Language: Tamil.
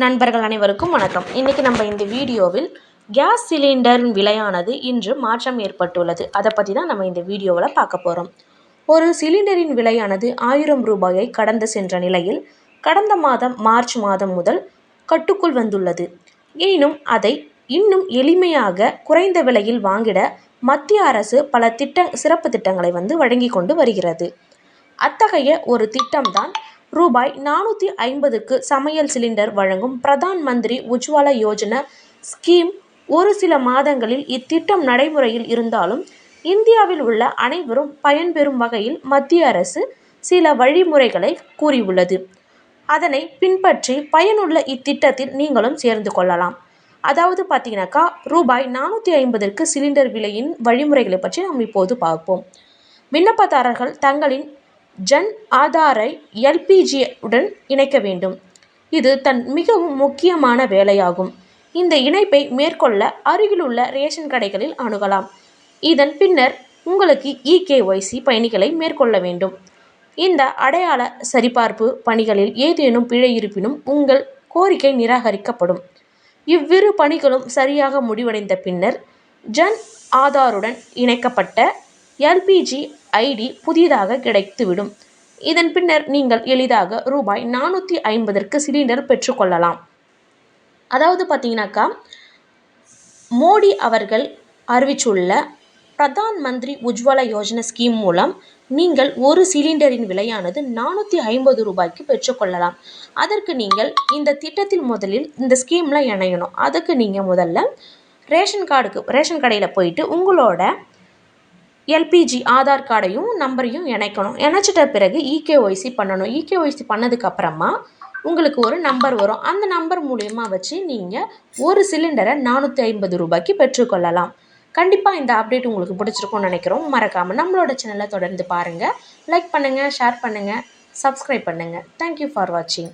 நண்பர்கள் அனைவருக்கும் வணக்கம். இன்றைக்கி நம்ம இந்த வீடியோவில் கேஸ் சிலிண்டரின் விலையானது இன்று மாற்றம் ஏற்பட்டுள்ளது. அதை பற்றி தான் நம்ம இந்த வீடியோவில் பார்க்க போகிறோம். ஒரு சிலிண்டரின் விலையானது 1000 ரூபாயை கடந்து சென்ற நிலையில் கடந்த மாதம் மார்ச் மாதம் முதல் கட்டுக்குள் வந்துள்ளது. எனினும் அதை இன்னும் எளிமையாக குறைந்த விலையில் வாங்கிட மத்திய அரசு பல சிறப்பு திட்டங்களை வழங்கி கொண்டு வருகிறது. அத்தகைய ஒரு திட்டம்தான் ரூபாய் 450க்கு சமையல் சிலிண்டர் வழங்கும் பிரதான் மந்திரி உஜ்வாலா யோஜனா ஸ்கீம். ஒரு சில மாதங்களில் இத்திட்டம் நடைமுறையில் இருந்தாலும் இந்தியாவில் உள்ள அனைவரும் பயன்பெறும் வகையில் மத்திய அரசு சில வழிமுறைகளை கூறியுள்ளது. அதனை பின்பற்றி பயனுள்ள இத்திட்டத்தில் நீங்களும் சேர்ந்து கொள்ளலாம். அதாவது பார்த்தீங்கன்னாக்கா ரூபாய் 450ற்கு சிலிண்டர் விலையின் வழிமுறைகளை பற்றி நாம் இப்போது பார்ப்போம். விண்ணப்பதாரர்கள் தங்களின் ஜன் ஆதாரை எல்பிஜி உடன் இணைக்க வேண்டும். இது மிகவும் முக்கியமான வேலையாகும். இந்த இணைப்பை மேற்கொள்ள அருகிலுள்ள ரேஷன் கடைகளில் அணுகலாம். இதன் பின்னர் உங்களுக்கு இகேஒய்சி பணிகளை மேற்கொள்ள வேண்டும். இந்த அடையாள சரிபார்ப்பு பணிகளில் ஏதேனும் பிழை இருப்பினும் உங்கள் கோரிக்கை நிராகரிக்கப்படும். இவ்விரு பணிகளும் சரியாக முடிவடைந்த பின்னர் ஜன் ஆதாருடன் இணைக்கப்பட்ட எல்பிஜி ஐடி புதிதாக கிடைத்துவிடும். இதன் பின்னர் நீங்கள் எளிதாக ரூபாய் 450ற்கு சிலிண்டர் பெற்றுக்கொள்ளலாம். அதாவது பார்த்தீங்கன்னாக்கா மோடி அவர்கள் அறிவித்துள்ள பிரதான் மந்திரி உஜ்வாலா யோஜனா ஸ்கீம் மூலம் நீங்கள் ஒரு சிலிண்டரின் விலையானது 450 ரூபாய்க்கு பெற்றுக்கொள்ளலாம். அதற்கு நீங்கள் இந்த திட்டத்தில் முதலில் இந்த ஸ்கீமில் இணையணும். அதுக்கு நீங்கள் முதல்ல ரேஷன் கடையில் போயிட்டு உங்களோட எல்பிஜி ஆதார் கார்டையும் நம்பரையும் இணைக்கணும். இணைச்சிட்ட பிறகு இகேஒய்சி பண்ணணும். இகேஒய்சி பண்ணதுக்கப்புறமா உங்களுக்கு ஒரு நம்பர் வரும். அந்த நம்பர் மூலயமா வச்சு நீங்கள் ஒரு சிலிண்டரை 450 ரூபாய்க்கு பெற்றுக்கொள்ளலாம். கண்டிப்பாக இந்த அப்டேட் உங்களுக்கு பிடிச்சிருக்கும்னு நினைக்கிறோம். மறக்காமல் நம்மளோட சேனலை தொடர்ந்து பாருங்கள். லைக் பண்ணுங்கள், ஷேர் பண்ணுங்கள், சப்ஸ்கிரைப் பண்ணுங்கள். தேங்க்யூ ஃபார் வாட்சிங்.